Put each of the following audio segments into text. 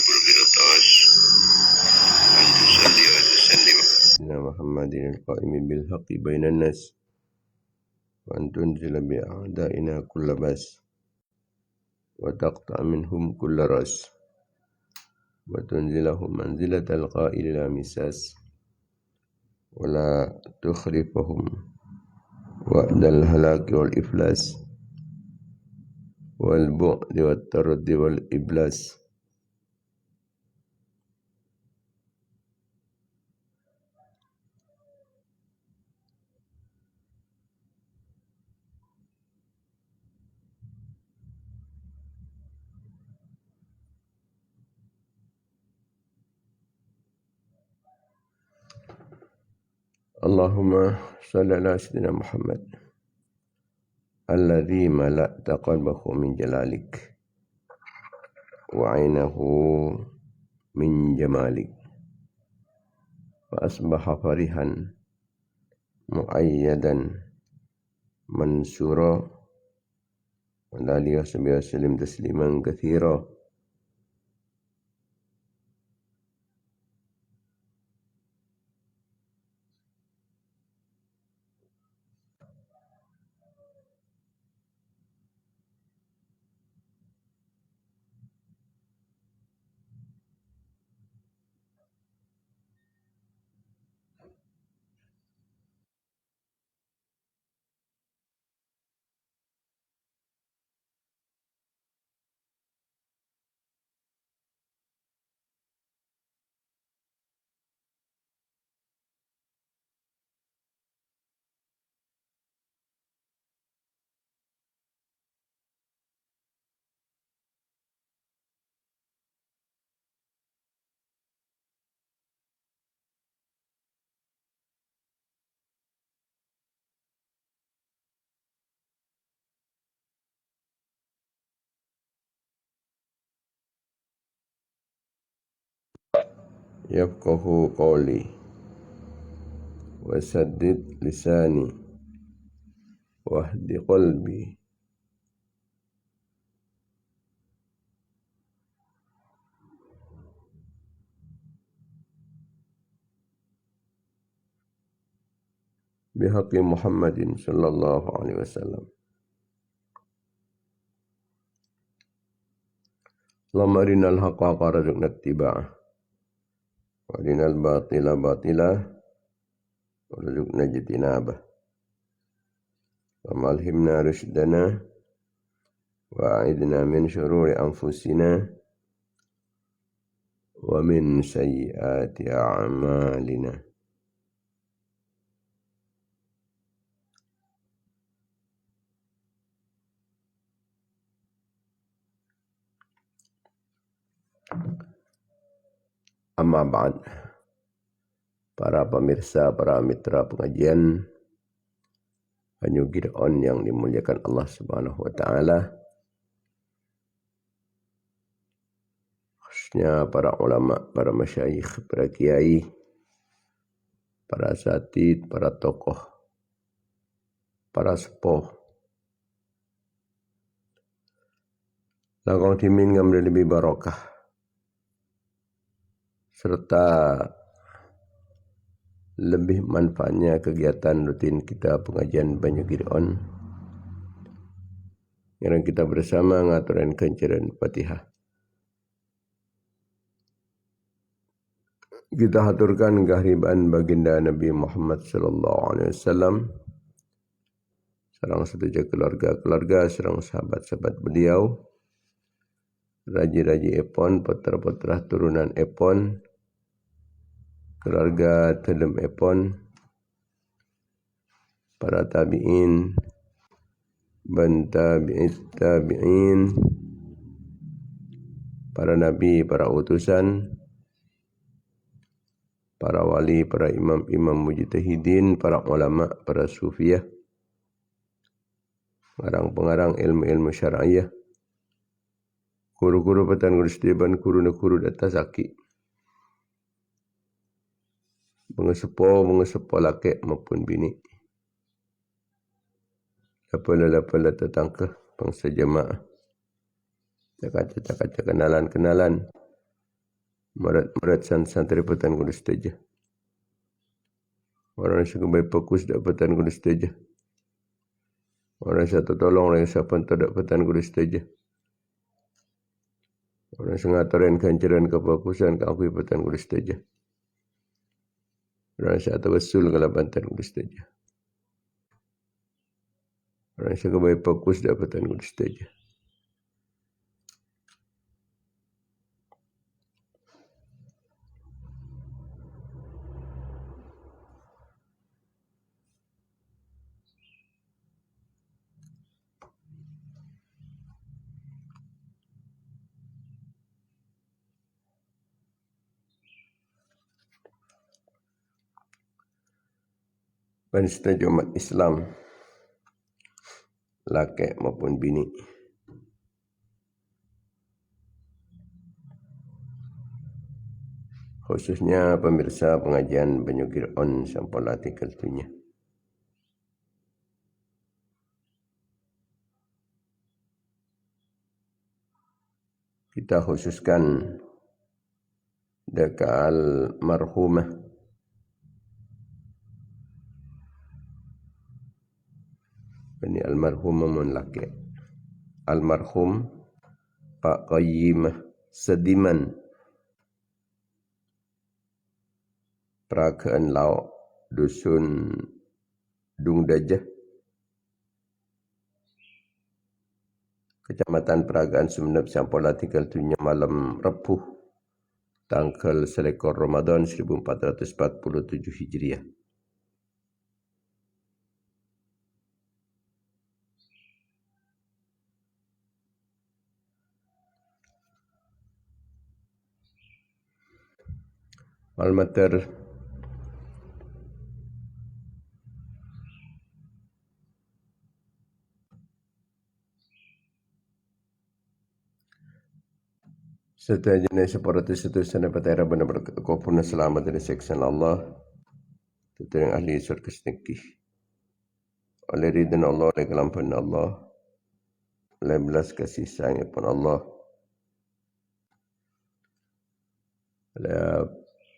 berkiratas an tusalli wa tusallim ala Muhammadin al-qa'imi bil haqqi bainan nas wa an tunzila bi a'daina kulla bas wa taqta' minhum kulla ras wa tunzilahum manzilatal qa'ili la misas wa la tukhlifahum wa'dal halaki wal iflas wal bu'di wat tardi wal iblas. Allahumma salli ala sayyidina Muhammad alladhi mala'ta qalbahu min jalalik wa 'ainahu min jamalik wa asbaha farihan mu'ayyadan mansura wa alihi wa sahbihi wasallim tasliman katsira. Yafqahu qawli wa saddid lisani wahdi qalbi bihaqqi Muhammadin sallallahu alaihi wasallam. Allahumma arinal haqqa haqqa warzuqna ittiba'ah wa arinal batila batila warzuqna ijtinabah wa malhimna rushdana wa a'idna min syururi anfusina wa min sayyiati a'malina. Amma ba'd. Para pemirsa, para mitra pengajian Banyu Gideon yang dimuliakan Allah Subhanahu wa taala. Khususnya para ulama, para masyayikh, para kiai, para asatid, para tokoh, para sepuh. Langkong dimin ngambil lebih barokah. Serta lebih manfaatnya kegiatan rutin kita pengajian Banyu Gideon yang kita bersama ngaturan kencaran Fatihah. Kita haturkan kehadiran baginda Nabi Muhammad sallallahu alaihi wasallam, sareng sedaya keluarga-keluarga, sareng sahabat-sahabat beliau, raji-raji epon, putra-putra turunan epon, keluarga telem epon, para tabi'in, ban tabi'in, para nabi, para utusan, para wali, para imam-imam mujtahidin, para ulama, para sufiyah, pengarang-pengarang ilmu-ilmu syar'iyah, guru-guru petan guru setiban, guru datasaki, mengesepo laki maupun bini, lapala tetangga bangsa jemaah, cakap kenalan Murid santri petan kudu setuju. Orang yang baik fokus dapatan kudu setuju. Orang satu tolong orang siapa tak dapatan kudu setuju. Orang yang ngatorin kancaran kefokusan kakui petan kudu setuju. Orang satu besul kelapatan kudu setuju. Orang yang baik fokus dapatan kudu setuju. Dan setuju umat Islam, laki maupun bini. Khususnya pemirsa pengajian Banyugir On sampun artikel tunya. Kita khususkan dekal marhumah ini almarhumah mun laki. Almarhum Pak Qayyimah Sediman Peragaan Lauk Dusun Dung Dajah Kecamatan Peragaan Sumeneb sampun artikel tunya malam Rebuh tanggal 1 Ramadan 1447 Hijriah. Malmater serta jenis seperti seterusnya patera benar-benar kepuna selamat dari siksaan Allah tentu yang ahli surga sedekih oleh ridhan Allah, oleh kelampuan Allah, oleh belas kasih sayang pun Allah, oleh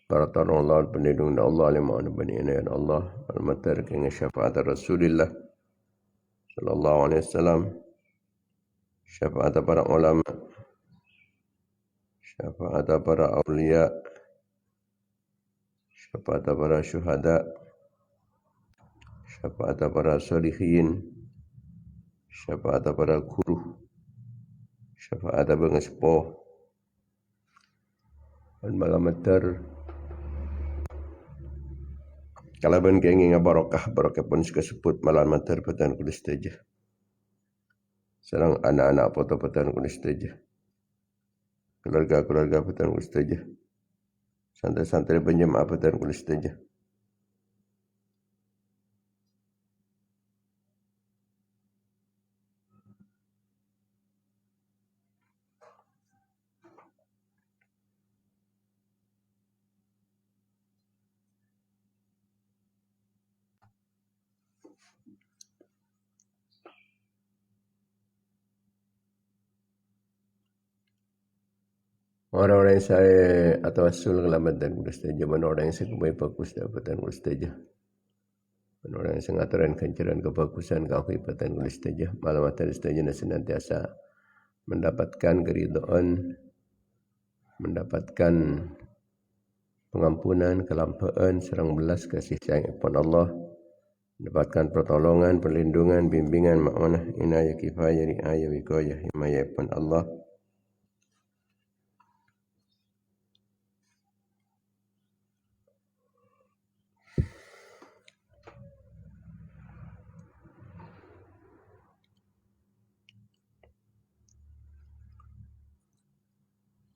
para tolong Allah, penindung Allah, oleh ma'ana bani inayan Allah, al-matar kena syafaat Rasulullah sallallahu alaihi wasallam, syafaat para ulama, syafaat para awliya, syafaat para syuhada, syafaat para solihin, syafaat para guru, syafaat para sepuh, dan malamatar kalaban kenging barokah pun sekesebut malamatar petan kulis teja. Serang anak-anak foto petan kulis teja. Keluarga-keluarga petan kulis teja. Santai-santai penjemaah petan kulis teja. Orang-orang yang saya atau asul kelamat dan kulis teja. Orang yang saya kembali fokus dapatan kulis teja. Orang yang saya ngataran kancaran kefokusan kahwibatan kulis teja. Malamatan kulis teja senantiasa mendapatkan keridhaan, mendapatkan pengampunan, kelampaan, serang belas kasih sayang kepada Allah, mendapatkan pertolongan, perlindungan, bimbingan, ma'unah, inayah, kifayah, riayah, wikayah, himayah kepada Allah.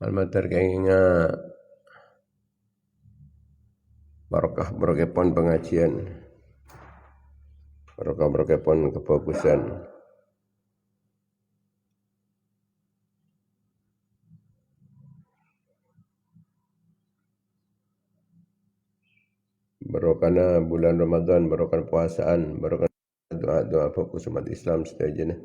Almatar kayaknya barokah pon pengajian, barokah pon kefokusan. Barokahna bulan Ramadan, barokah puasaan, barokah doa fokus umat Islam setajana.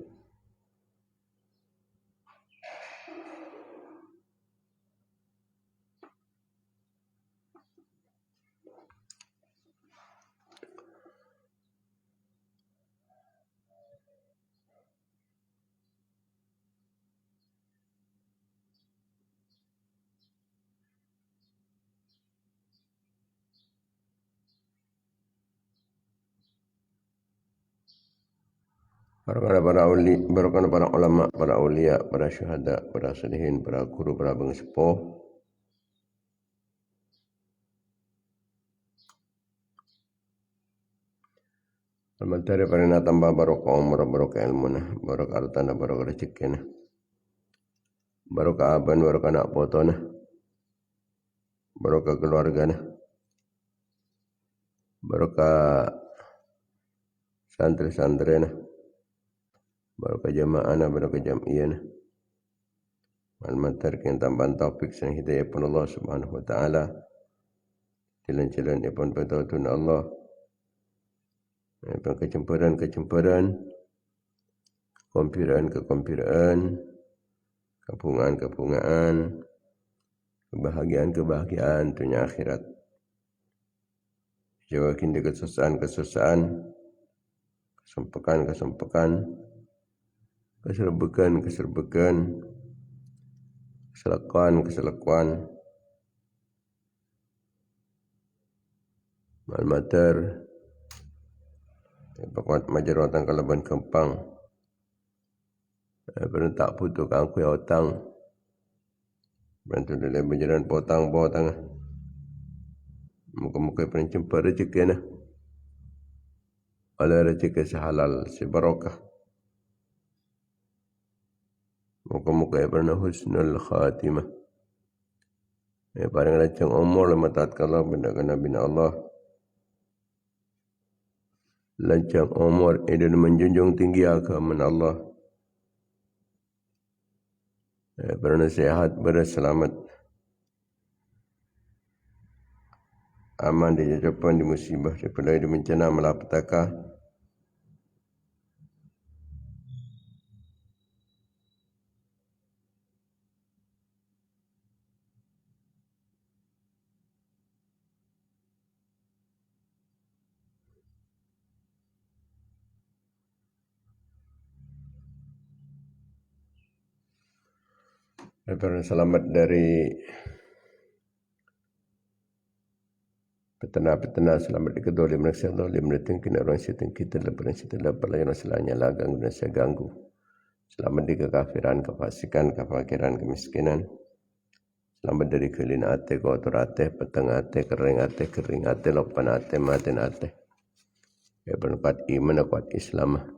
Barokah para ulama, para aulia, para syuhada, para salihin, para guru, para bangsepuh. Almatari para tambah barokah umur, barokah ilmu na, barokah harta na, barokah rezeki na, barokah aban, barokah anak foto na, barokah keluarga na, barokah santri-santri na, barokah jamaah na, barokah jam'iyah na. Almatari yang tambahan taufik sang hidayah pun Allah Subhanahu wa taala. Jalan-jalan pun betul Allah. Kecemburuan, kekompiran, kepungaan, kebahagiaan dunia akhirat. Jauhin dari kesusahan, kesempekan, keserbekan, keselakuan, malmater, pakuat majarwatan kalaban kempang, pernah tak putus kangku ya otang, bantu dari berjalan potang, muka-muka pernah jumpa rezeki na, ala rezeki sehalal, sebarokah, muka-muka pernah husnul khatimah. Paling lancang umur lama tatkala benda Nabi Allah. Lancang umur dan menjunjung tinggi agama Allah. Pernah sehat, berselamat, aman di jajapan, di musibah, di pelai, di bencana, malapetaka. Pernah selamat dari petana, selamat di kedolim, nasihat dolim, ditengkin orang siting kita, lepas setelah pelayanan selanya lagang dan saya ganggu. Selamat di kekafiran, kefasikan, kefakiran, kemiskinan. Selamat dari kelina ate, kotor ate, peteng ate, kering ate, lopan ate, maten ate. Ya berkuat iman, kuat Islam.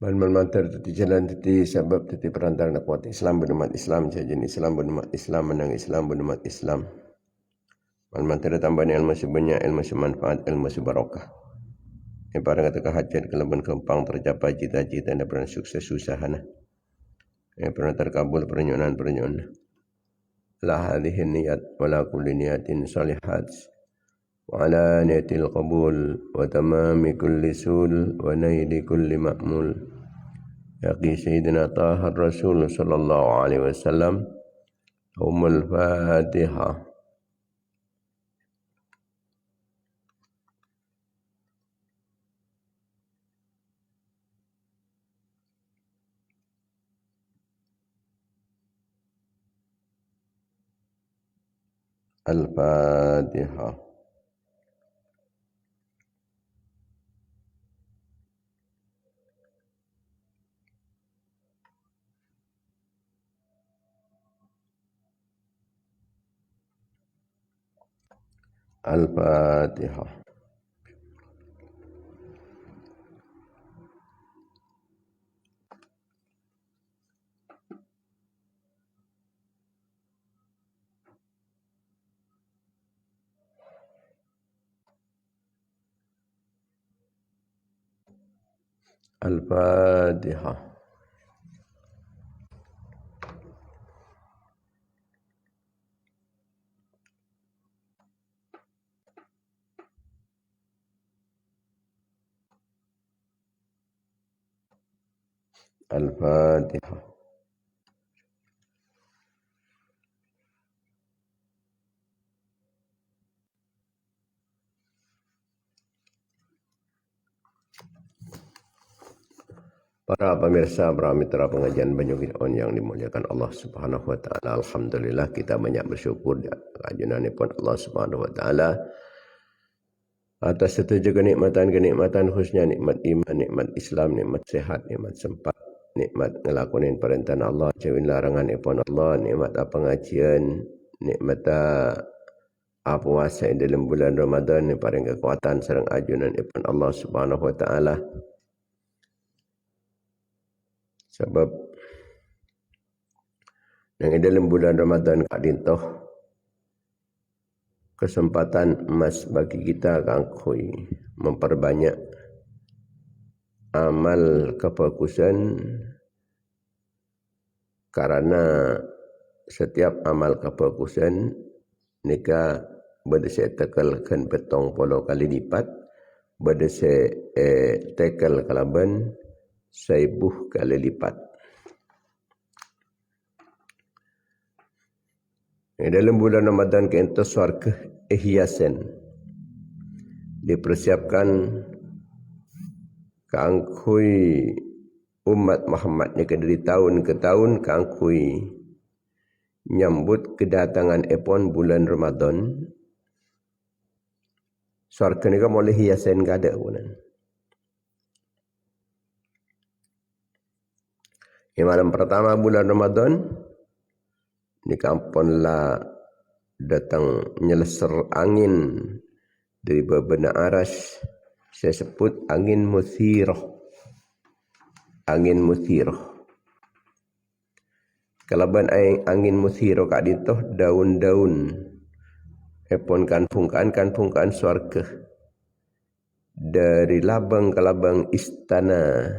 Mantar teti jalan teti sebab teti perantara nak kuat Islam benumat Islam jajan Islam benumat Islam menang Islam benumat Islam. Mantar tambah ilmu sebanyak ilmu semanfaat ilmu sebarokah. Yang pada kata hajat kelebihan kempang tercapai cita-cita dan pernah sukses usaha. Yang pernah terkabul pernyonan. La hadhihi niyat wala kulli niyatin salihat. وعلى نية القبول وتمام كل سول ونيل كل مأمول يقي سيدنا طه الرسول صلى الله عليه وسلم الفاتحة. الفاتحة. الفاتحة. Al-Fatihah. Al-Fatihah. Para pemirsa, para mitra pengajian Banyu On yang dimuliakan Allah Subhanahu wa taala, alhamdulillah kita banyak bersyukur kajenanipun Allah Subhanahu wa taala atas setuju kenikmatan khususnya nikmat iman, nikmat Islam, nikmat sehat, nikmat sempat, nikmat ngelakonin perintah Allah, jauhin larangan ipun Allah, nikmat pengajian, nikmat puasa dalam bulan Ramadan, ni paling kekuatan sareng ajunan ipun Allah Subhanahu wa taala. Sebab yang dalam bulan Ramadan kadintoh kesempatan emas bagi kita kangkui memperbanyak amal kefokusan, karena setiap amal kefokusan nika berdasar tekalkan petong polo kali lipat, berdasar tekel kalaban 1000 kali lipat. Dalam bulan Ramadan kita swarga hiasan dipersiapkan kangkui umat Muhammad ni dari tahun ke tahun kangkui nyambut kedatangan epon bulan Ramadan. Swarga ni kan boleh hiasan kada punan. Malam pertama bulan Ramadan ni kampunlah datang nyeleser angin dari beberapa aras. Saya sebut angin muthirah. Angin muthirah. Kalaban angin muthirah kat ditoh daun-daun epon kanpung-kanpung swarga. Dari labang ke labang istana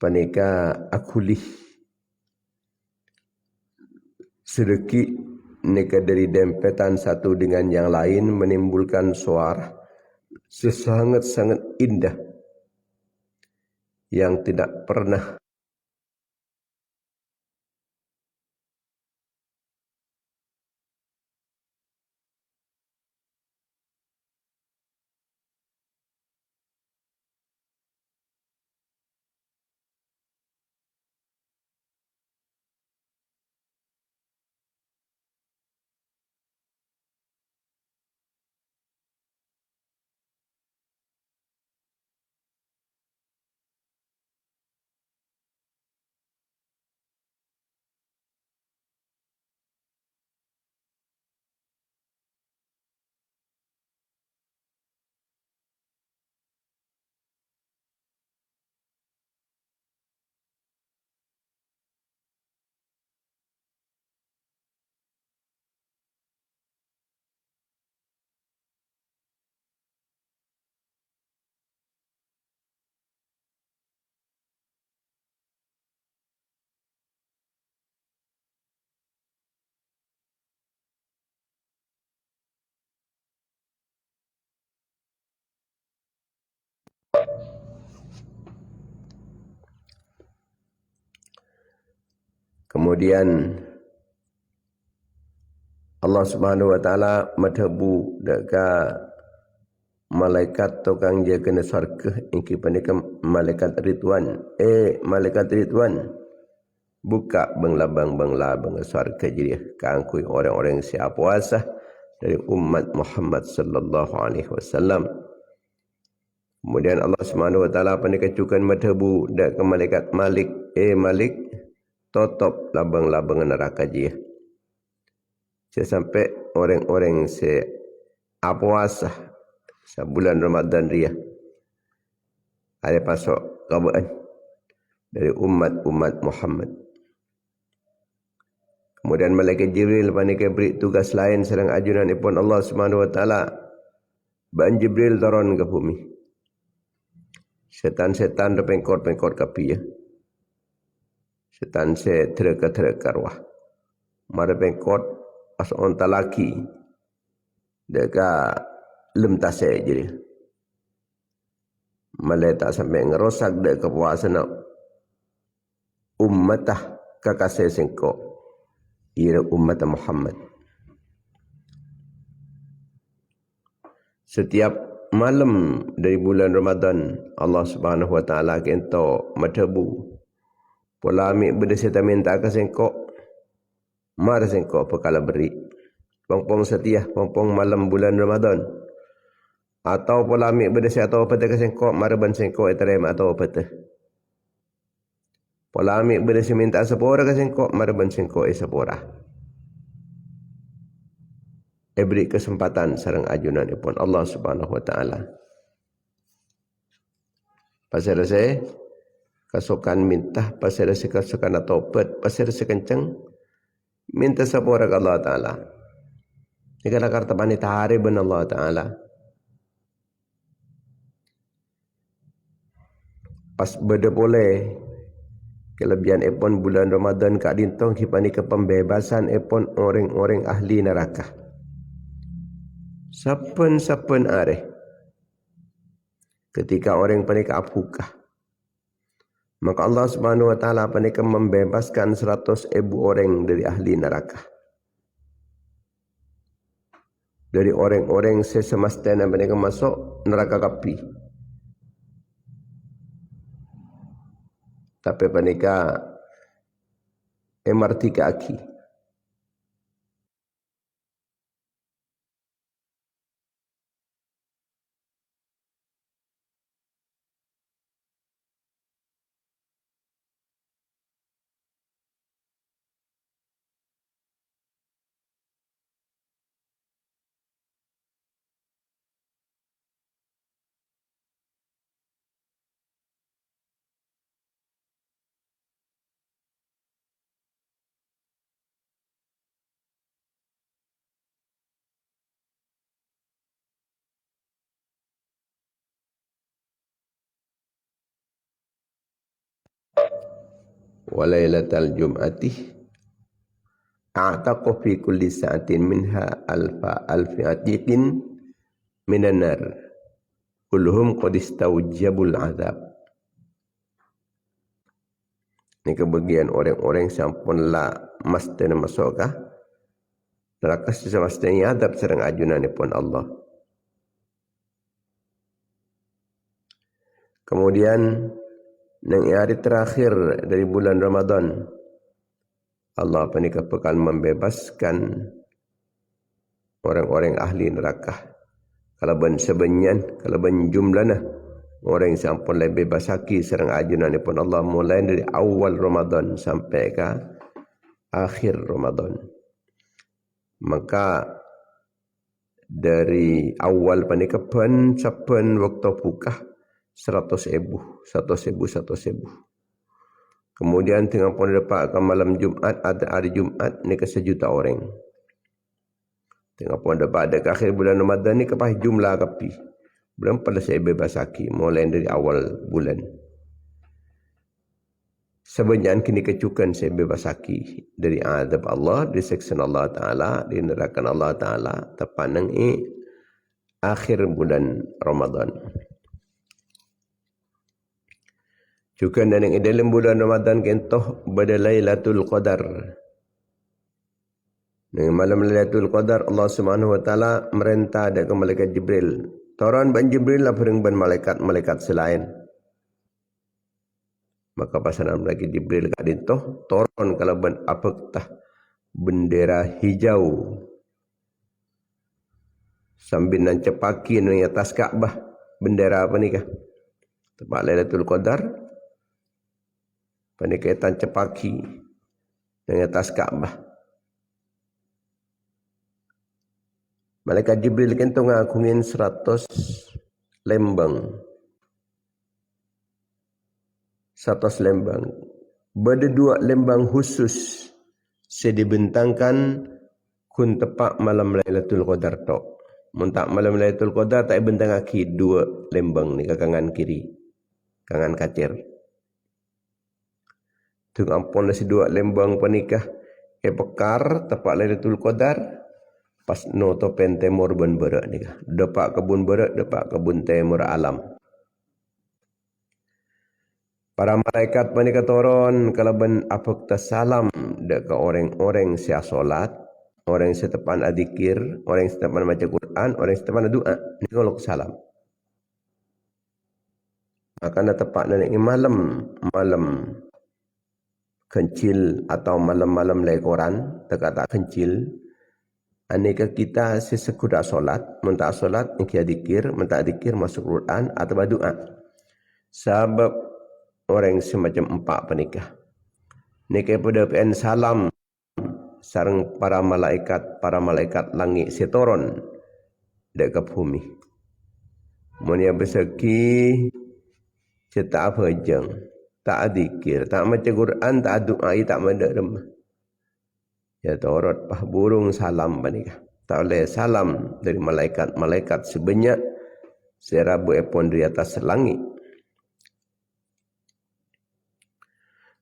panika akulih sedikit neka dari dempetan satu dengan yang lain menimbulkan suara sesangat-sangat indah yang tidak pernah kemudian Allah Subhanahu wa taala madhabu deka malaikat tukang jaga swarga ingki panika malaikat Ridwan. Malaikat Ridwan buka bang swarga jadi kangkui orang-orang siap puasa dari umat Muhammad sallallahu alaihi wasallam. Kemudian Allah Subhanahu wa taala panika cukan madhabu deka malaikat Malik Malik tutup labang-labang neraka dia. Sampai orang-orang puasa sebulan Ramadan dia ada pasok kabaan dari umat Muhammad. Kemudian malaikat Jibril panika beri tugas lain sareng ajunan ipun Allah Subhanahu wa taala. Ban Jibril turun ke bumi. Setan-setan da pengkot-pengkot kapi ya. Setan se terka-terka arwah. Mara pengkot as on talaki. Deka lem tase jadi. Malai tak sampai ngerosak dek kepuasan ummatah kakase sengko. Ira ummat Muhammad. Setiap malam dari bulan Ramadan Allah Subhanahu wa taala kento matabu pola amik berdesa minta ka sengko mar sengko perkala beri pongpong setia pongpong malam bulan Ramadan atau pola amik berdesa atau apa ka sengko mar ban sengko eterem atau apa teh pola amik berdesa minta sepora ka sengko mar ban sengko sepora beri kesempatan sareng ajunan pun Allah Subhanahu wa taala. Pasal saya kasukan minta, pasal saya kasukan taubat, pasal saya kencang minta sapora ke Allah taala. Jika nak kata bani tahari ben Allah taala. Pas beda boleh kelebihan epon bulan Ramadan kak dintong hipani ke pembebasan epon orang-orang ahli neraka. Sapen-sapen are ketika orang panika apukah maka Allah Subhanahu wa taala panika membebaskan 100,000 orang dari ahli neraka, dari orang-orang sesemastanya panika masuk neraka kapi, tapi panika MRT kaki. Walailatal jum'ati a'taqu fi kulli sa'atin minha alfi atiqin minan nar kulluhum qad istawjabul azab. Ini kebagian orang-orang sampun la mastana masukah neraka semestanya adab serang ajunan pun Allah. Kemudian nang hari terakhir dari bulan Ramadan Allah panika bakal membebaskan orang-orang ahli neraka. Kalau ben sebenyan, kalau ben jumlana orang yang sampun lebih bebasaki serang ajunan pun Allah mulai dari awal Ramadan sampai ke akhir Ramadan. Maka dari awal panika pen saben waktu buka 100,000. Kemudian tengah pun dapat ke malam Jumat, ada hari Jumat ni ke 1,000,000 orang. Tengah pun dapat ada ke akhir bulan Ramadan ni ke pas jumlah kapi. Berapa saya bebas lagi mulai dari awal bulan. Sebenarnya kini kecukan saya bebas lagi dari azab Allah, dari seksan Allah Ta'ala, dari neraka Allah Ta'ala. Terpandang akhir bulan Ramadan. Juga dalam bulan Ramadan kentoh pada Lailatul Qadar. Dengan malam Lailatul Qadar Allah Subhanahu wa taala merintah ke malaikat Jibril. Turun ban Jibril lah bareng ban malaikat selain. Maka pasangan malaikat Jibril kat dintoh turun kalau ban apakah bendera hijau sambil nancepaki di atas Kaabah. Bendera apa ni kah? Tempat Lailatul Qadar. Panikaitan cepaki di atas Kaabah. Malaikat Jibril kentong ngakungin 100 lembang. 100 lembang. Bada 2 lembang khusus saya dibentangkan kun tepak malam Lailatul Qadar tok. Muntak malam Lailatul Qadar tak bentang aki 2 lembang ni ke kanan kiri. kangan kacir. Tung ampun nasi dua lembang penikah pekar tepat Lailatul Qadar pas no topen temur ben berak nikah. Depak kebun berak, depak kebun temur alam. Para malaikat panika turun kalau ben apok salam dek ke orang-orang sia solat, orang setepan adzikir, orang setepan baca Quran, orang setepan doa, ni ngolok salam. Maka na tepat na ni malam kencil atau malam-malam lekoran tak kencil aneka kita sesekuda solat mentah solat iki zikir mentah zikir masuk Quran atau doa sebab orang semacam empat penikah niki pada pen salam sareng para malaikat langit setoron dek ke bumi mun ya beseki cetak apa jeng tak zikir, tak baca Quran, tak doa, tak ada remah. Ya torot pah burung salam panikah. Tak boleh salam dari malaikat sebanyak serabu epon di atas langit.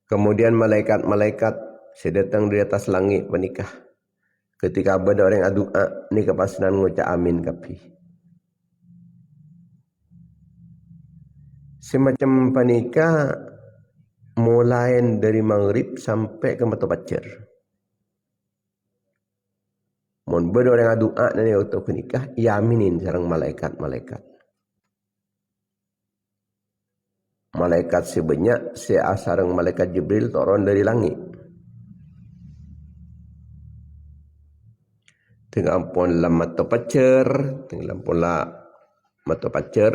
Kemudian malaikat sedatang di atas langit panikah. Ketika ada orang doa, ni kepasanan ngucap amin kapi. Semacam panikah mulai dari maghrib sampai ke mata pacar. Mun bedo orang doa dan auto nikah, ia aminin sareng malaikat. Malaikat sebanyak sareng malaikat Jibril turun dari langit. Tengah ampun la mata pacar, tengah ampun la mata pacar.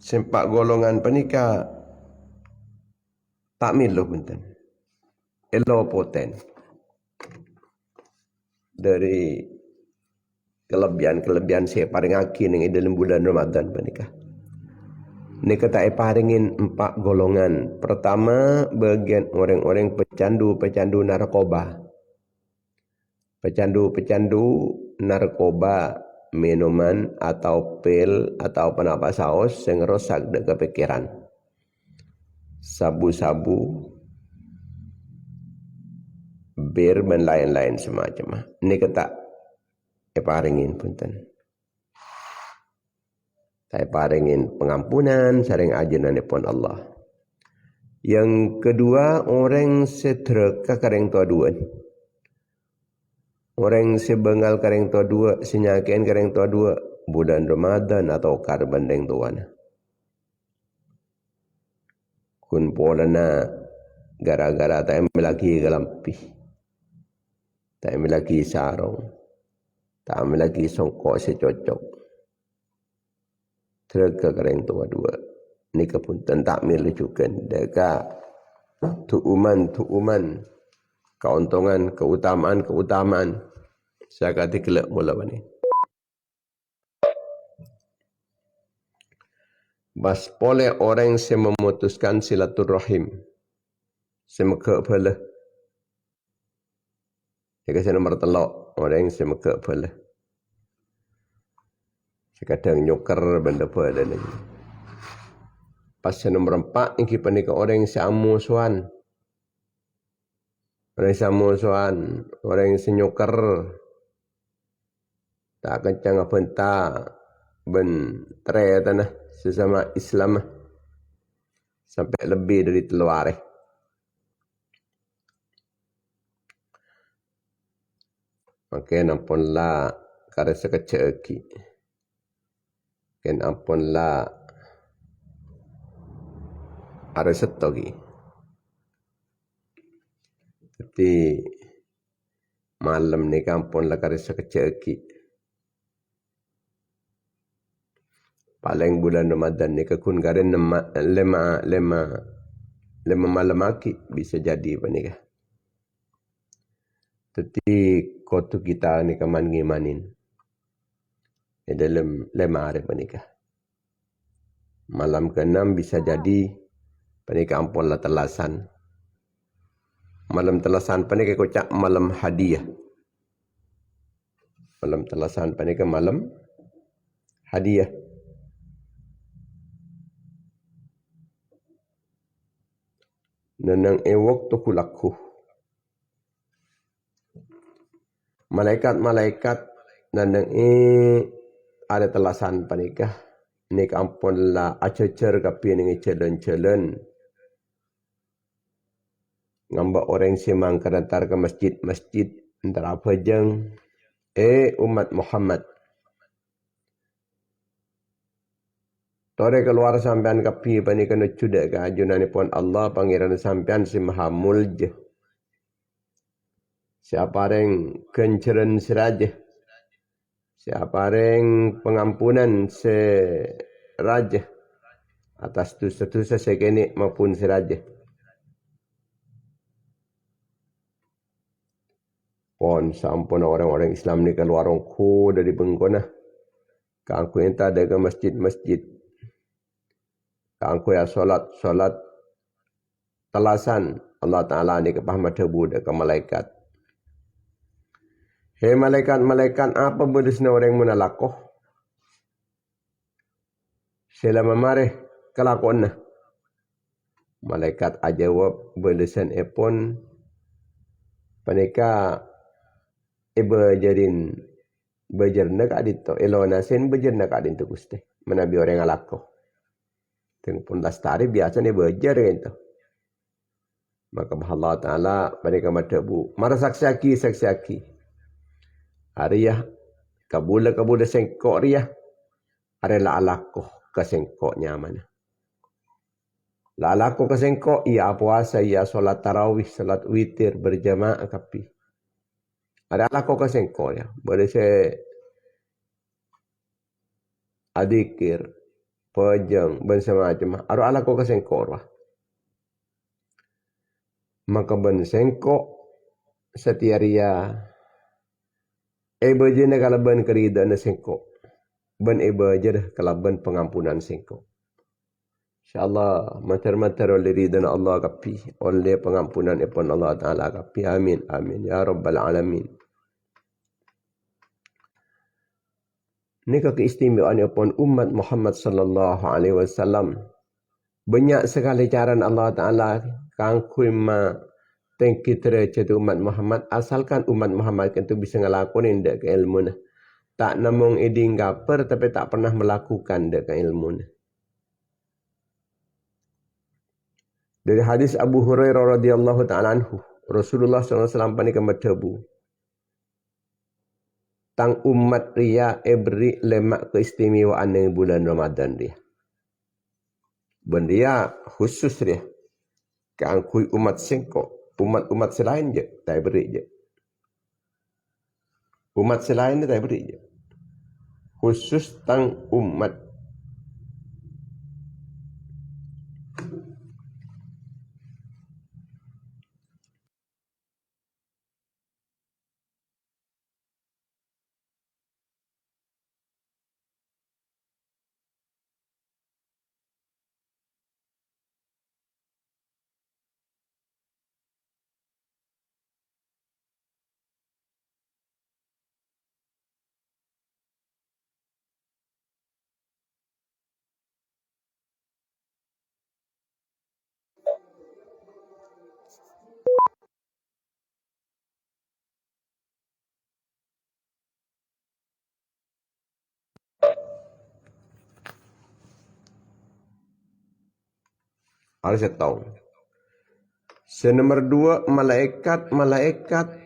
Sempak golongan penikah tak miluh benten. Elo poten. Dari kelebihan saya paling akin yang dalam bulan Ramadan penikah. Ini kata paringin 4 golongan. Pertama, bagian orang-orang pecandu narkoba. Pecandu narkoba, minuman atau pil atau apa saus yang rosak de kepikiran. Sabu-sabu, bir dan lain-lain semacam. Ini kata paringin punten. Saya paringin pengampunan saring ajenanipun Allah. Yang kedua, orang sedekah kareng tuaduan. Orang sebengal kareng tuadua, senyakian kareng tuadua bulan Ramadan atau karban deng tuan. Kun polana gara-gara tak lagi galampi. Tak lagi sarong. Tak lagi songkok secocok. Terga kareng tuadua. Ni kepunten tak milih juga. Deka tuuman keuntungan, keutamaan. Saya kata kelak mula ni. Bas boleh orang yang memutuskan silaturahim. Semeka pula. Dia kata nombor telok. Orang yang semeka pula. Kadang nyokar benda pula ni. Pas nombor 4, ini panika orang yang seamusuhan. Orang seamusuhan, orang yang senyokar. Tak kencang apa entah. Ben terai tanah sesama Islam. Sampai lebih dari teluar. Maka nampun lah kare sekeceki ken ampun la are setogi tapi malam ni kampun la kare sekeceki paling bulan Ramadan ni kekun kare lema malam aki bisa jadi panikah. Tetapi kotu kita ni kaman ngimanin. Dalam lema hari panikah. Malam ke-6 bisa jadi panikah ampun lah telasan. Malam telasan panikah kocak malam hadiah. Malam telasan panikah malam hadiah. Nenang waktu kulaku. Malaikat-malaikat nenang ada telasan panikah. Ni ampun lah acer kapi ni celen-celen. Ngambak orang simang kerantar ke masjid-masjid. Antara apa jeng. Umat Muhammad. Tore keluar sampean kapi pani kena cudak ke ajunan pun Allah pangeran sampean si maha mulj. Siapa yang kenceren seraja. Siapa yang pengampunan seraja. Atas dosa-dosa sekenik maupun seraja. Pon sampun orang-orang Islam ni keluar rongku dari bengkona. Kangku entah ada ke masjid-masjid. Kangku ya solat telasan. Allah Ta'ala ni kepahmat tebu ke malaikat. Hei malaikat-malaikat apa berdesna orang menalakoh? Selama marih kelakon. Malaikat ajawab berdesan epon. Panika bejarin bejernak adito. Elonasin bejernak adito guste. Menabi orang alakoh. Tengok pun lastari biasa ni bejer gitu. Maka Allah Ta'ala panika matabu. Mara saksi-saksi. Ariyah kabula sengkok riyah. Arela alakoh ke sengkok nyaman. La alakoh ke sengkok ia puasa ia solat tarawih, solat witir berjamaah kapi. Ada alakoh ke sengkok ya. Boleh saya adikir, pejang, bersama macam. Ada alakoh ke sengkok lah. Maka ben sengkok setiap ria. Eba je kalau ben kerida na sengkok. Ben eba je dah kalau ben pengampunan sengkok. InsyaAllah matar-matar oleh ridana Allah kapi. Oleh pengampunan ipun Allah Ta'ala kapi. Amin. Amin. Ya Rabbal Alamin. Ini keistimewaan ipun umat Muhammad sallallahu alaihi wasallam. Banyak sekali cara Allah Ta'ala kangkui ma tengki tercet umat Muhammad. Asalkan umat Muhammad itu bisa ngelakuin dek ke ilmu. Tak namung iding gaper tapi tak pernah melakukan dek ke ilmu. Dari hadis Abu Hurairah radhiyallahu ta'ala anhu. Rasulullah SAW panika matabu. Tang umat ria beri lemak keistimewaan di bulan Ramadan dia. Ben dia khusus dia. Keangkui umat sengkok. Umat-umat selain je. Tak beri je. Umat selain dia tak beri je. Khusus tang umat. Harus tahu. Senomor 2 malaikat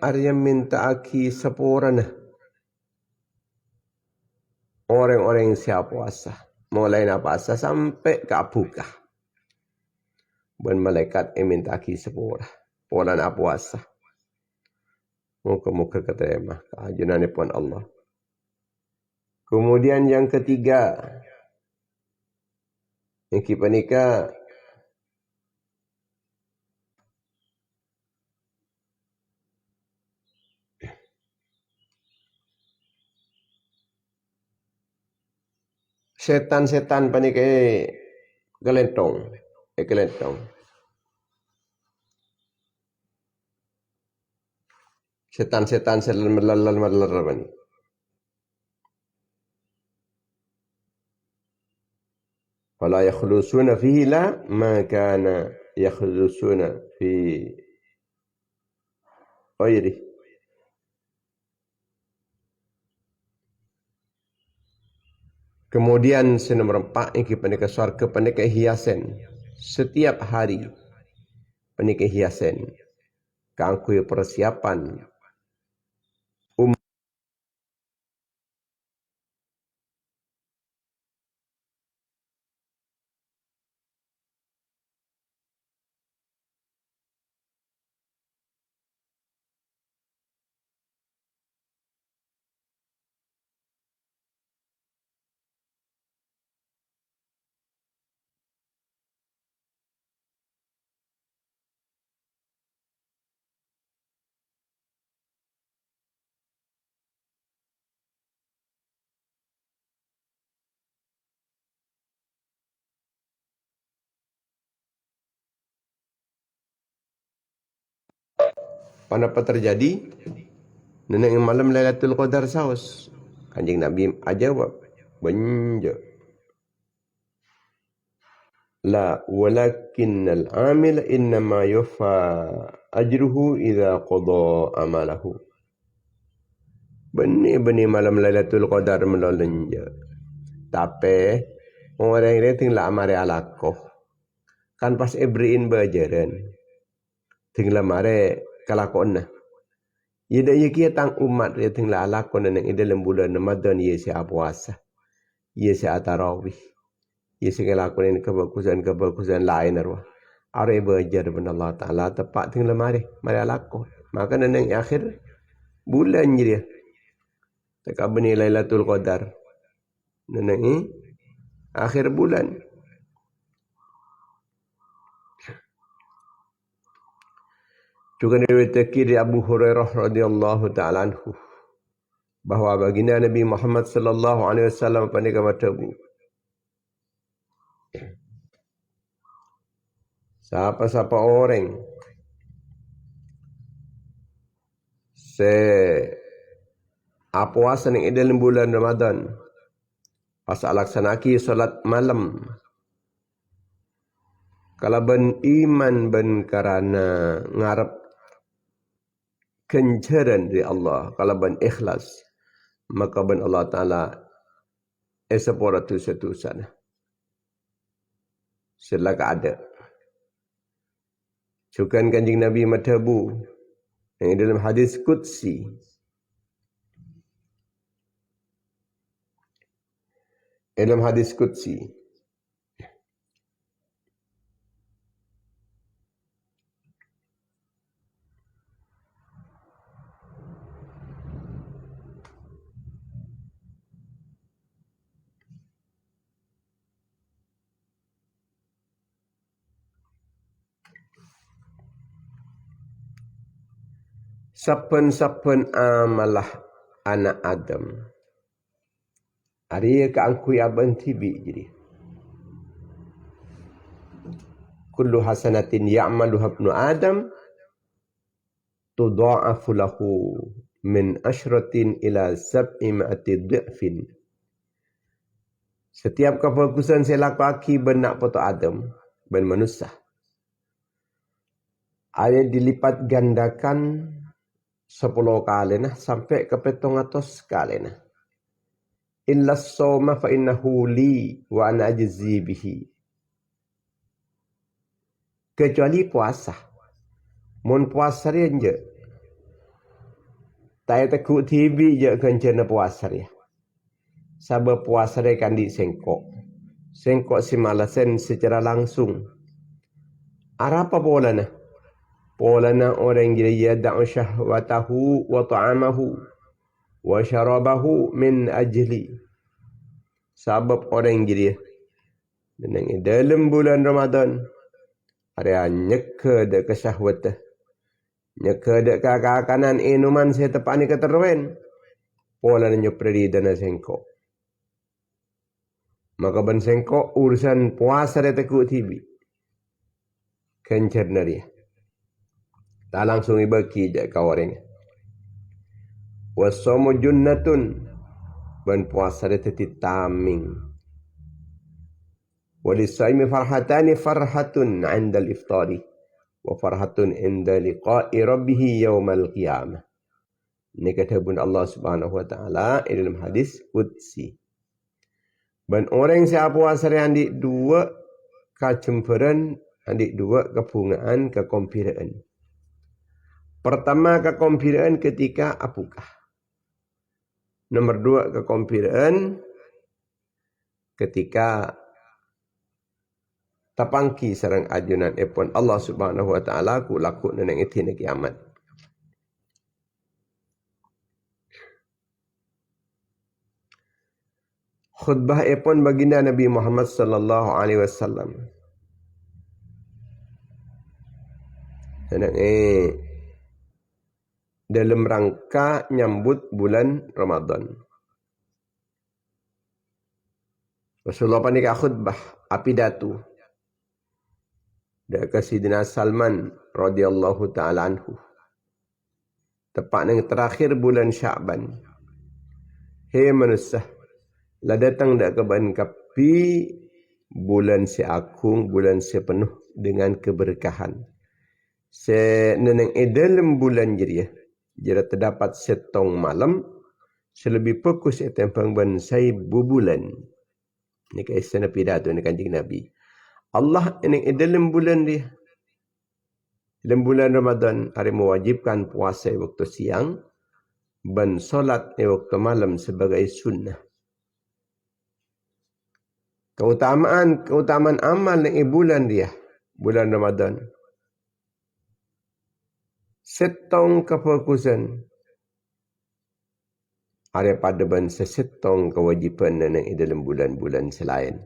ada yang minta aki sepurana. orang-orang yang siap puasa. Mulai nak puasa sampai ke apukah. Ben malaikat yang minta ki sepura. Pola nak puasa. Muka-muka keterima. Keajunan pun Allah. Kemudian yang ketiga. Yang kita nikah. Setan-setan panik gelentong. Gelentong. Setan-setan selalu melal panik. Fala yakhlusuna fihi la ma kana yakhlusuna fi ghairi. Kemudian nombor 4 ini pendekah syurga, pendekah hiasan. Setiap hari pendekah hiasan. Keangkui persiapan apa terjadi? Nenek malam Lailatul Qadar saus. Kanjeng Nabi ajawab. Benja. La walakinnal amil innama yufa ajruhu idza qada amalahu. Benih-benih malam Lailatul Qadar melolonja. Tapi orang yang tinggal amare alakoh. Kan pas ibriin bajaran. Tinggal amare kalakon na. Ia kia tang umat dia tinggal alakon yang dalam bulan Ramadan ia siap puasa. Ia siap tarawih. Ia siap lakon kebagusan lain arwah. Are bajar dengan Allah Taala tepat tinggal mari alakon. Maka yang akhir bulan dia. Tekak benih Lailatul Qadar. Neneng akhir bulan. Juga diriwayatkan dari Abu Hurairah radhiyallahu taala anhu bahwa baginda Nabi Muhammad sallallahu alaihi wasallam pandai bertabu. Siapa-siapa orang puasa ning dalam bulan Ramadan pas laksanaki salat malam kalau ben iman ben karena ngarep kencaran dari Allah, kalau ben ikhlas maka ben Allah Taala sepora tu sana selaka ada. Cukan Kanjeng Nabi matabu yang dalam hadis qudsi. Dalam hadis qudsi sapen-sapen amalah anak Adam. Hari keangkui abang tibi jadi. Kullu hasanatin ya'maluha ibnu Adam tudha'afu lahu min asyratin ila sab'i ma'ati dhi'fin. Setiap kebagusan saya laki benak poto Adam ben manusia. Ada dilipat gandakan 10 kali nah sampai ke 700 kali nah. Illa as-sawma fa innahu li wa ana ajzi bihi. Kecuali puasa. Mun puasa dia je. Tak tekuk TV je kencana puasa dia. Sabar puasa dia kandi sengkok. Sengkok si malasen secara langsung. Apa polana? Polana orang dia yada'u syahwatahu wa ta'amahu wa syarabahu min ajli. Sebab orang dia. Dan dalam bulan Ramadan ada nyeka dak kesyahwat. Nyeka dak kakakanan inuman saya tepat ni keterwen. Polana nyopri dana sengkok. Maka ban sengkok urusan puasa dia tekuk tibi. Kencer dia. Tak langsung ibaki je kau orang. Wasomu junnatun. Ban puasa dia teti taming. Walisaimi farhatani farhatun indal iftari. Wa farhatun inda liqa'i rabbihi yawmal qiyamah. Ini kata pun Allah subhanahu wa ta'ala dalam hadis Qudsi. Dan orang siapa puasa yang andik dua kecemburuan, andik dua kepungaan, kekompiraan. Pertama kekompiraan ketika apukah. Nomor dua kekompiraan ketika tapangki sarang ajunan epon Allah subhanahu wa ta'ala ku laku neneng itina kiamat. Khutbah epon baginda Nabi Muhammad sallallahu alaihi wasallam. Dalam rangka nyambut bulan Ramadan. Rasulullah panika khutbah apidatu. Dak Sidina Salman radhiyallahu taala anhu. Tepat nang terakhir bulan Sya'ban. Hei manusia, lah datang dak keban kapi bulan si agung, bulan si penuh dengan keberkahan. Neneng dalam bulan jeria. Jika terdapat setong malam, selebih fokus etempang bansai bubulan. Ini kisah pidato ni Kanjeng Nabi. Allah ini dalam bulan dia. Dalam bulan Ramadan, hari mewajibkan puasa waktu siang dan solat waktu malam sebagai sunnah. Keutamaan amal ni bulan dia, bulan Ramadan. Setong kefokusan ada pada ban sesetong kewajipan yang dalam bulan-bulan selain.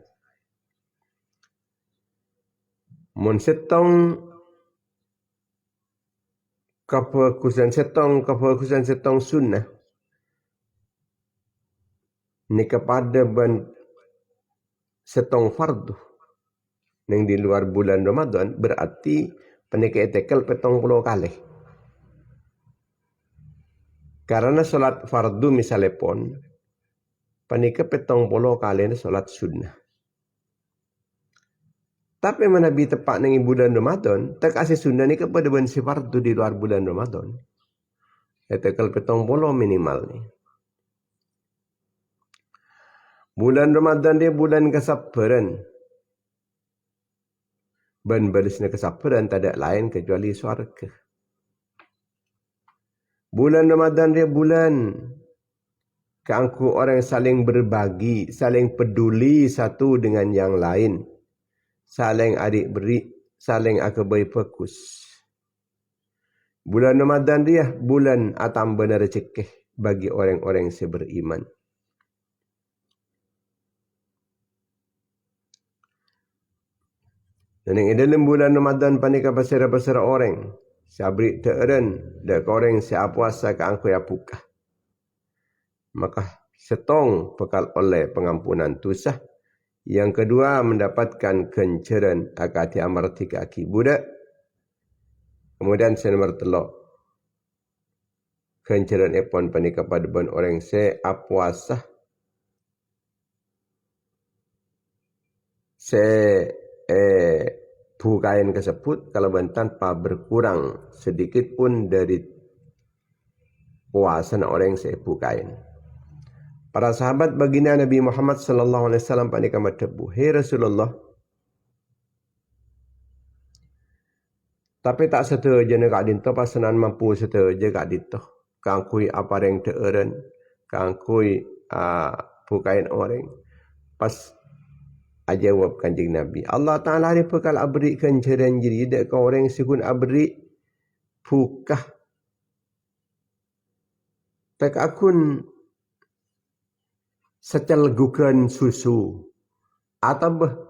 Mun setong kefokusan setong sunnah ni kepada ban setong fardu yang di luar bulan Ramadan berarti penika etekel 70 kali. Karena solat fardu misalnya pun panika 70 kali ni solat sunnah. Tapi Nabi tepat nang bulan Ramadan, tak kasih sunnah ni kepada ban si fardu di luar bulan Ramadan. Etekel 70 minimal ni. Bulan Ramadan dia bulan kesabaran. Ban balasnya kesabaran tak ada lain kecuali syurga. Bulan Ramadan dia bulan keangku orang saling berbagi, saling peduli satu dengan yang lain. Saling adik beri, saling akabai fokus. Bulan Ramadan dia bulan atam benar cekeh bagi orang-orang yang beriman. Dan yang dalam bulan Ramadan panika pasir-pasir orang. Sabri teeren dak orang siap puasa ke angku apukah. Maka setong bekal oleh pengampunan dosa. Yang kedua mendapatkan kenceran akati amarti kaki budak. Kemudian nomor 3 kenceran epon panika pada ban orang siap puasa. Bukain tersebut kalau tanpa berkurang sedikit pun dari puasa orang yang saya bukain. Para sahabat baginda Nabi Muhammad sallallahu alaihi wasallam panika matebu, "Hei Rasulullah, tapi tak setuju nak dinto pasanan mampu setuju kak dinto. Kang kui apa yang teeren, kang kui pukain orang. Pas ajawab Kanjeng Nabi. Allah Ta'ala ni pekal aberikan jaran jiri. Dek kau orang sikun aberi pukah. Tak akun secalgukan susu. Atau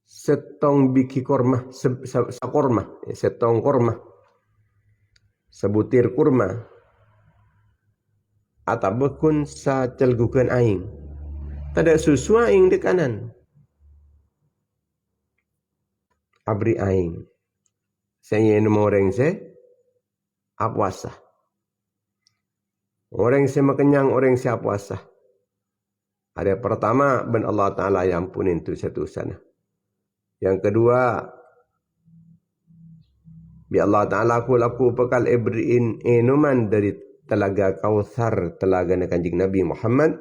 setong biki korma. Sekorma. Setong korma. Sebutir kurma. Atau kun secalgukan aing. Tak ada susu aing di kanan. Abri aing. Saya nama orang saya puasa. Orang saya kenyang, orang saya puasa. Ada pertama ben Allah Taala yang ampunin tu satu sana. Yang kedua, bi Allah Taala aku bekal ibrin inuman dari telaga Kautsar, telaga Kanjeng Nabi Muhammad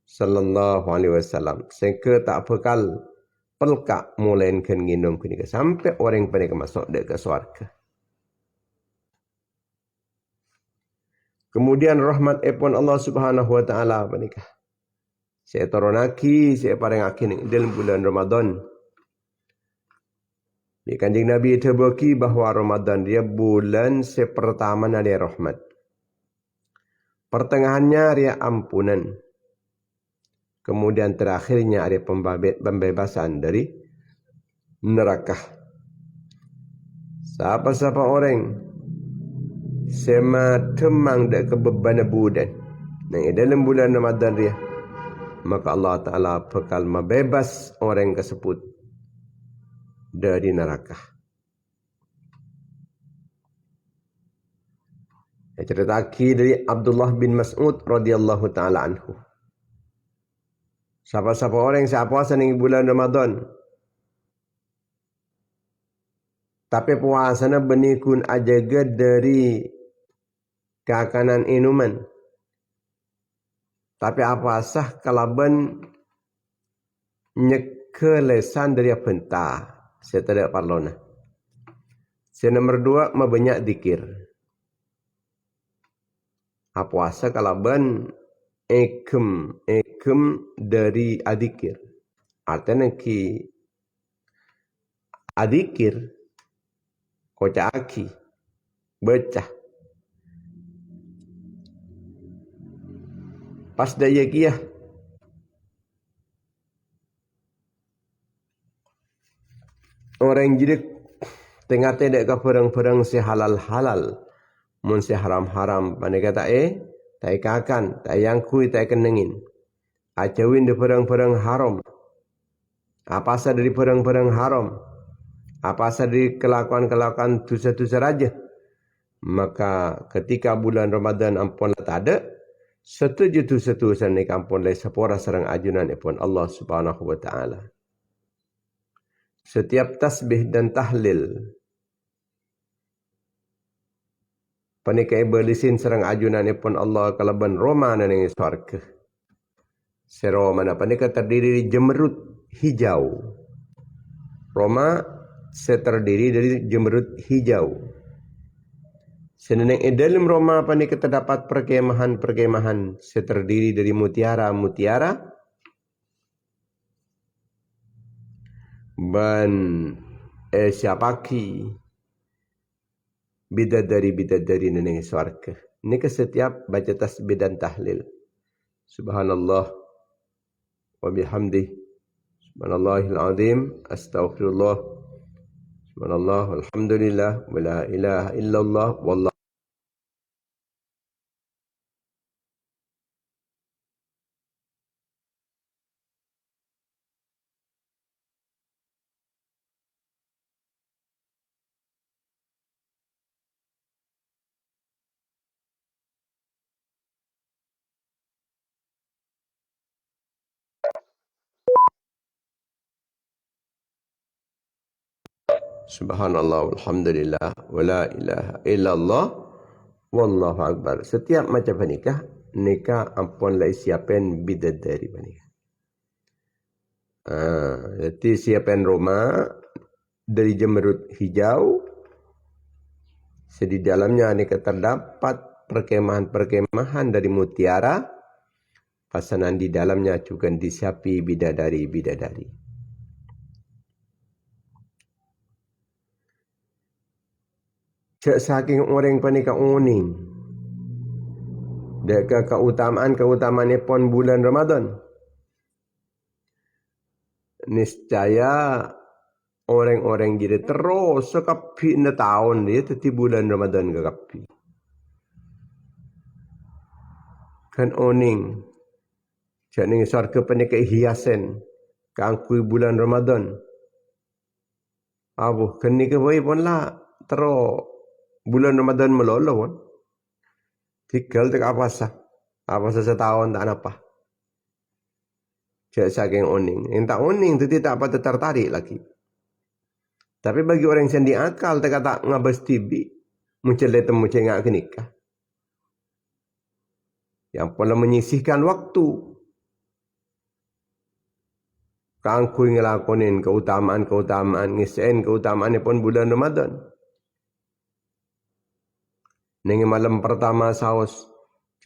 sallallahu alaihi wasallam. Sehingga tak bekal pelkak mulainkan nginum kenika sampai orang pada masuk ke surga. Kemudian rahmat epon Allah Subhanahu wa taala panikah. Saya turunaki, saya parengaki ning dalam bulan Ramadan. Di Kanjeng Nabi terbagi bahawa Ramadan dia bulan sepertama dari rahmat. Pertengahannya dia ampunan. Kemudian terakhirnya ada pembebasan dari neraka. Siapa-siapa orang sema temang dak kebeban budan. Nang dalam bulan Ramadan dia, maka Allah Taala bakal membebas orang tersebut dari neraka. Cerita dari Abdullah bin Mas'ud radhiyallahu taala anhu. Siapa-siapa orang yang puasa di bulan Ramadan. Tapi puasanya benikun ajaga dari kakanan inuman. Tapi apa sah kalaban nyekelesan dari bentah. Saya tidak parlona. Saya nomor 2 mabanyak dikir. Apa sah kalaban ekem dari adikir. Artinya ki adikir kocaki baca pas daya kia orang jidik tengah tidak ke perang-perang si halal-halal mun si haram-haram pandai kata tak ikakan, tak yangkui, tak kenengin. Acawin di perang-perang haram. Apa sahaja dari perang-perang haram. Apa sahaja dari kelakuan-kelakuan dosa-dosa raja. Maka ketika bulan Ramadan ampunlah tak ada. Setuju dosa-dosa ni ampunlah sepora serang ajunan ipun Allah Subhanahu wa taala. Setiap tasbih dan tahlil panikai belisin serang ajunan ipun Allah kalaban Roma dan yang surga. Seroma panika terdiri dari jemerut hijau. Roma terdiri dari jemerut hijau. Seneneng dalam Roma panika terdapat perkemahan-perkemahan terdiri dari mutiara-mutiara ban siapaki bidadari neneng swarga. Ini ke setiap baca tasbih dan tahlil. Subhanallah wa bihamdih. Subhanallahil azim. Astaghfirullah. Subhanallah walhamdulillah wa la ilaha illallah wallah. Subhanallah walhamdulillah wa la ilaha illallah wallahu akbar. Setiap macam nikah ampun lai siapen bidadari panikah. Jadi siapen Roma dari jemerut hijau. Di dalamnya nikah terdapat perkemahan-perkemahan dari mutiara, pasangan di dalamnya juga disiapi bidadari-bidadari. Cek saking orang panika uning. Deka keutamaan ni pon bulan Ramadan. Niscaya orang-orang jadi terus sekapi na tahun dia teti bulan Ramadan kekapi. Kan oning. Cak ni sarka panika hiasan kangkui bulan Ramadan. Abuh keni ke bayi pun lah terus bulan Ramadan melolo pun. Tinggal tak apa sah. Apa sah setahun tak apa. Cak saking oning. Yang tak oning tu tak apa tertarik lagi. Tapi bagi orang yang sendi akal tak kata ngabas tibi. Muncul temu cengak ke nikah. Yang pola menyisihkan waktu. Kangkui ngelakonin keutamaan. Ngisain keutamaan pun bulan Ramadan. Nengi malam pertama saus.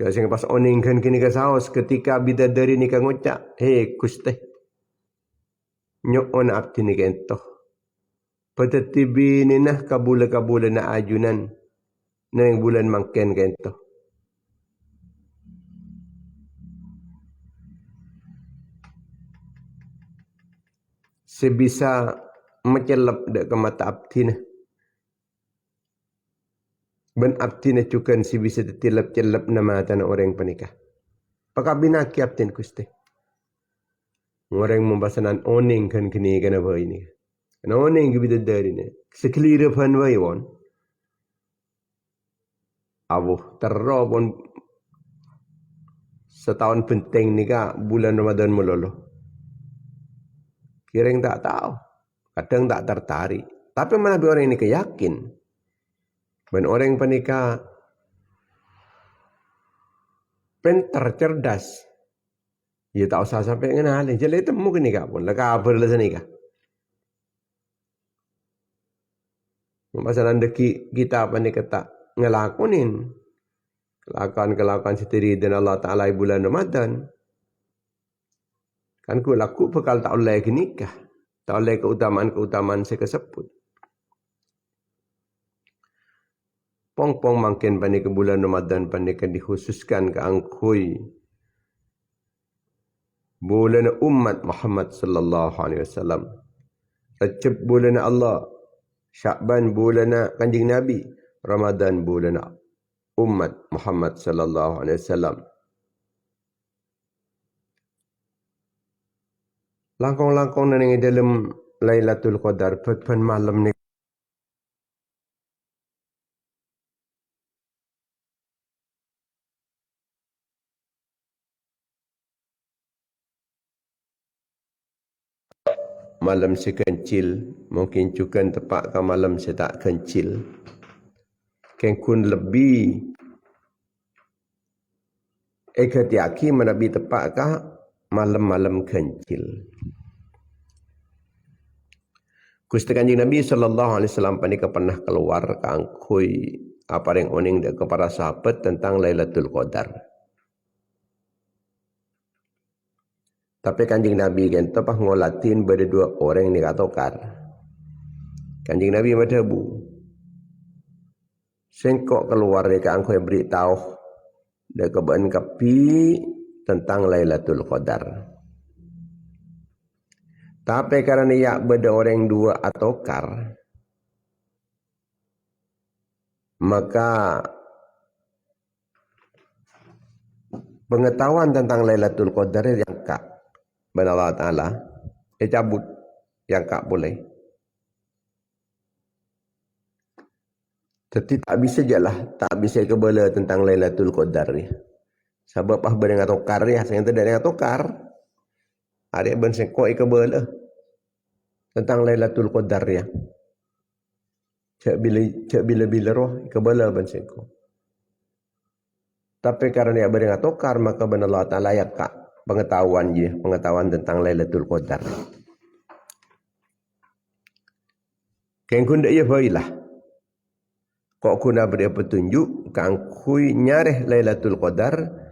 Jika saya pas oning kan kini ke saus. Ketika bidadari ni kan ngucap. Hei kusteh. Nyok on abdi ni kentoh. Patatibi ni nah kabula-kabula na ajunan. Neng bulan mangken kentoh. Sebisa mencelap dek ke mata abdi nah. Ben abdi na cukan si bisa tilap-celap nama tanah orang penikah. Pakabina ki abdi kusti. Orang membasanan oning kan kini kan apa ini. Kan oning ki bidadari ni. Sekelira pan wai won. Abuh terro pun setahun penting ni ka bulan Ramadan melolo. Kireng tak tahu. Kadang tak tertarik. Tapi mana orang ini keyakin. Dan orang penikah pintar, cerdas. Ia tak usah sampai kenal. Jadi temu ke nikah pun. Laka apa lah nikah. Masalah deki kita apa ni kata ngelakonin. Kelakuan setiri dan Allah Ta'ala bulan Ramadan. Kan ku laku bekal tak oleh ke nikah. Tak oleh keutamaan saya kesebut. Pong-pong makin panik ke bulan Ramadan panik dikhususkan ke angkui bulan umat Muhammad sallallahu alaihi wasallam. Rajab bulan Allah, Sya'ban bulan Kanjeng Nabi, Ramadan bulan umat Muhammad sallallahu alaihi wasallam. Langkong-langkong nang dalam Lailatul Qadar pen malam ni malam sekencil, mungkin juga tepat ke malam setak kencil. Kengkun lebih ekatiaki menabi tepat ke malam-malam kencil. Gusti Kanjeng Nabi sallallahu alaihi wasallam panika pernah keluar ke angkui apa yang oning ke para sahabat tentang Lailatul Qadar. Tapi Kanjeng Nabi kan tapah ngolatin pada dua orang ni katokar. Kanjeng Nabi madabu. Sengkok keluar dari angkoi beritahu dak keban kapi tentang Lailatul Qadar. Tapi karena ia beda orang dua atokar, maka pengetahuan tentang Lailatul Qadar yang kak ben Allah Ta'ala cabut yang tak boleh. Jadi tak bisa je lah, tak bisa kebala tentang Lailatul Qadar ni. Sebab apa dengan tokar ya, saya tidak dengan tokar. Ada ben sekoi kebala tentang Lailatul Qadar ya. Cak bila roh kebala ben sekoi. Tapi karena dia dengan tokar maka ben Allah Ta'ala ya kak pengetahuan tentang Lailatul Qadar. Kengkun dak ya baiklah. Kok kuna beri petunjuk kang kui nyareh Lailatul Qadar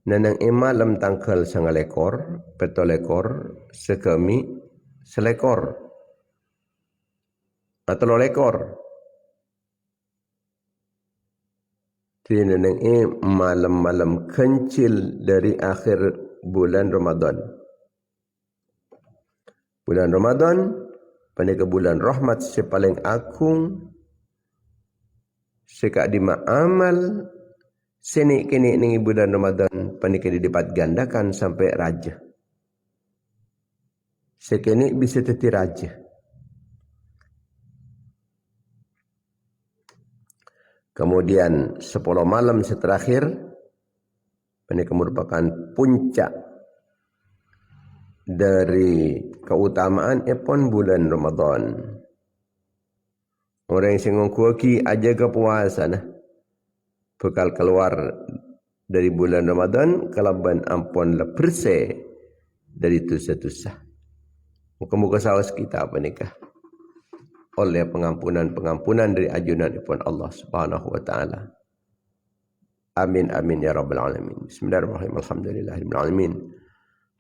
Nanang malam tanggal sangalekor, petolekor, sekemi, selekor, atau lekor. Jadi nanang malam-malam kencil dari akhir bulan Ramadan. Bulan Ramadan, pada bulan rahmat si paling agung, sekak di amal, sini kini ning bulan Ramadan panika dilipat gandakan sampai raja. Sekini bisa jadi raja. Kemudian 10 malam terakhir panika merupakan puncak dari keutamaan epon bulan Ramadan. Orang yang singgung kuaki aja ke puasa nah. Bekal keluar dari bulan Ramadan kalaban ampun leperse dari dosa-dosa. Muka-muka sawas kita apa nikah oleh pengampunan dari ajunan ipun Allah Subhanahu wa taala. Amin amin ya rabbal alamin. Bismillahirrahmanirrahim. Alhamdulillahirabbil alamin.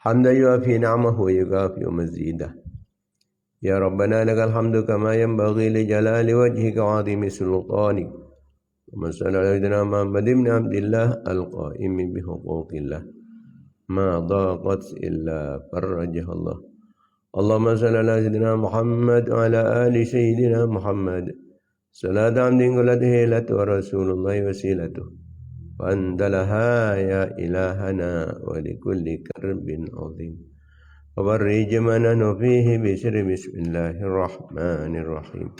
Hamdan yuafi ni'amahu wa yukafi mazidah. Ya Rabbana lakal hamdu kama yanbaghi li jalali wajhika wa 'azimi sultanik. Wa sallallahu alaihi Muhammad ibn Abdillah al-qaim bi huquqillah. Ma daqat illa farajah Allah. Allahumma salli ala sayyidina Muhammad wa ala ali sayyidina Muhammad. Salatu amdin qulatihi latu wa rasulullahi wasilatuh. Wa andalaha ya ilahana wa likulli karbin azim. Wa barrij mananu fihi bisri bismillahirrahmanirrahim.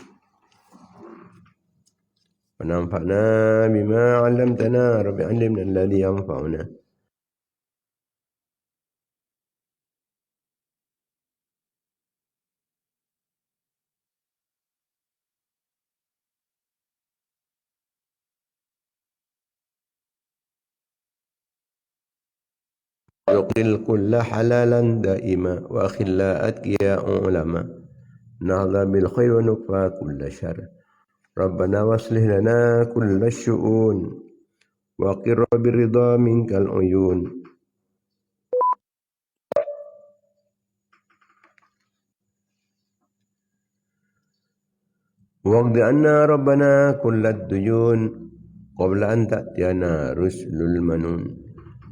Wa nanfa'na bima 'allamtana rabbi 'allimna alladhi yanfa'una. يقل كل حلالا دائما وأخلاء أتقياء علماء نهضى بالخير ونكفى كل شر ربنا واصلح لنا كل الشؤون وقر بالرضا منك العيون واقض عنا ربنا كل الديون قبل أن تأتينا رسل المنون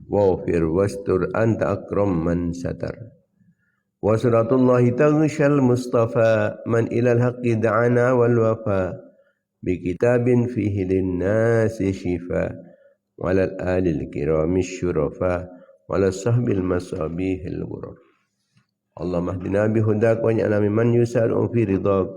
واغفر واستر أنت أكرم من ستر وصلاة الله تغشى المصطفى من إلى الحق دعانا والوفاء بكتاب فيه للناس شفاء وعلى الآل الكرام الشرفاء وعلى الصحب المصابيح الغرر اللهم اهدنا بهداك واجعلنا ممن يسار في رضاك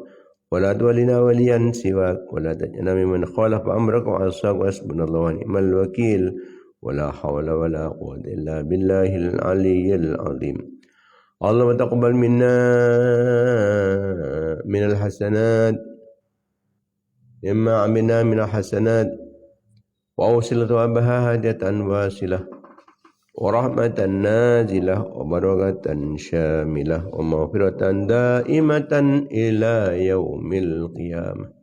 ولا تولنا وليا سواك ولا تجعلنا ممن خالف أمرك وعصاك وحسبنا الله ونعم الوكيل ولا حول ولا قوة إلا بالله العلي العظيم اللهم تقبل منا من الحسنات مما عملنا من الحسنات وأوصل ثوابها هدية واصلة ورحمة نازلة وبركة شاملة ومغفرة دائمة إلى يوم القيامة.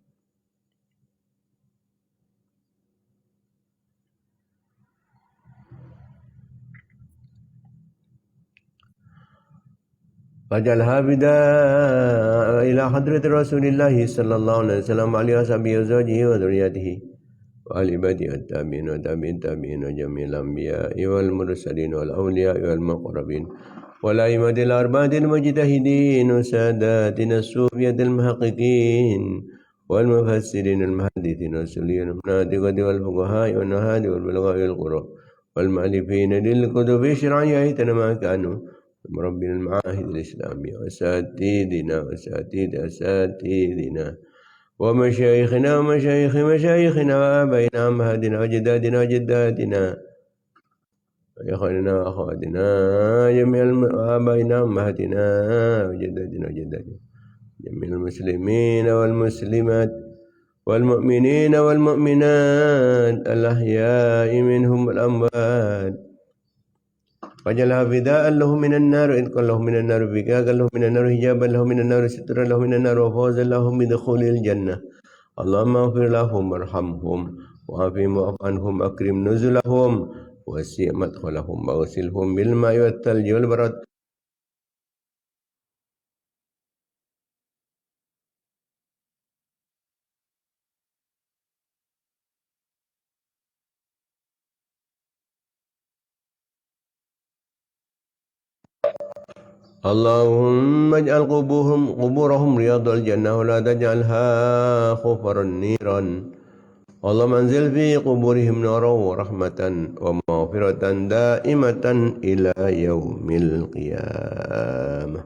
Fajalha bidaa ila hadrati Rasulillah sallallahu alaihi wasallam alihi washabihi wa zawjihi wa dzurriyyatihi wa ali baiti at-tabi'in wa tabi'in tabi'in wa jamil anbiya'i wal mursalin wal awliya'i wal muqarrabin wal a'immatil arba'atil mujtahidin wa sadatin as-sufiyatil muhaqqiqin wal mufassirin al muhaddithin wa suliyyin nadiqati wal fuqaha'i wan nahadi wal bulagha'i wal qura wal mu'allifin lil kutubi syar'iyyah ma kanu مربين المعاهد الإسلامية وأساتذتنا ومشايخنا ومشايخ مشايخنا وآبائنا وأمهاتنا وجدادنا وجداتنا وإخواننا وأخواتنا جميع آبائنا وأمهاتنا وجدادنا وجداتنا جميع المسلمين والمسلمات والمؤمنين والمؤمنات الأحياء منهم والأموات Fajalha fida'an lahu minan nar idqan lahu minan nar biqaqan lahu minan nar hijaban lahu minan nar sitran lahu minan nar wa fawzan lahum bidukhulil jannah. Allahumma ighfir lahum warhamhum wa'afihim wa'fu anhum akrim nuzulahum وسع مدخلهم واغسلهم بالماء والثلج والبرد. اللهم اجعل قبورهم رياض الجنة ولا تجعلها خفر النيران. اللهم انزل في قبورهم نورا ورحمة ومغفرة دائمة إلى يوم القيامة.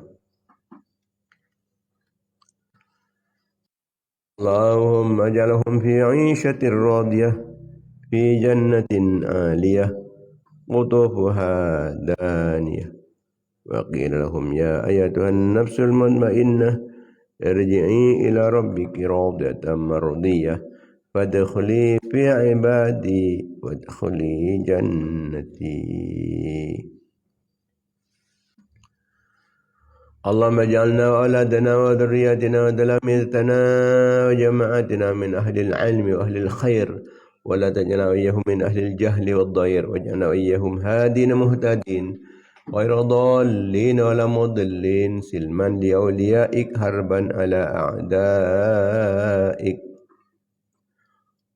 اللهم اجعلهم في عيشة راضية في جنة عالية قطوفها دانية. وقيل لهم يا أيتها النفس المطمئنة ارجعي إلى ربك راضية مرضية فادخلي في عبادي وادخلي جنتي. اللهم اجعلنا وأولادنا وذرياتنا وتلاميذنا وجماعتنا من أهل العلم وأهل الخير ولا تجعلنا وإياهم من أهل الجهل والضير واجعلنا وإياهم هادين مهتدين غير ضالين ولا مضلين سلما لأوليائك هربا على أعدائك.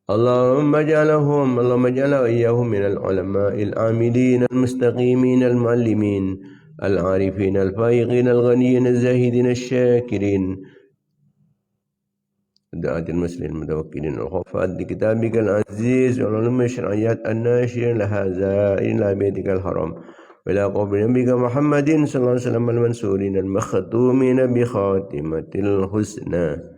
اللهم اجعلنا وإياهم من العلماء العاملين المستقيمين المعلمين العارفين الفائقين الغنيين الزاهدين الشاكرين دعاة المسلمين المتوكلين الخفاة لكتابك العزيز والعلوم الشرعيات الناشرين لها زائرين إلى بيتك الحرام وإلى قبر نبيك محمد صلى الله عليه وسلم المنصورين المختومين بخاتمة الحسنى.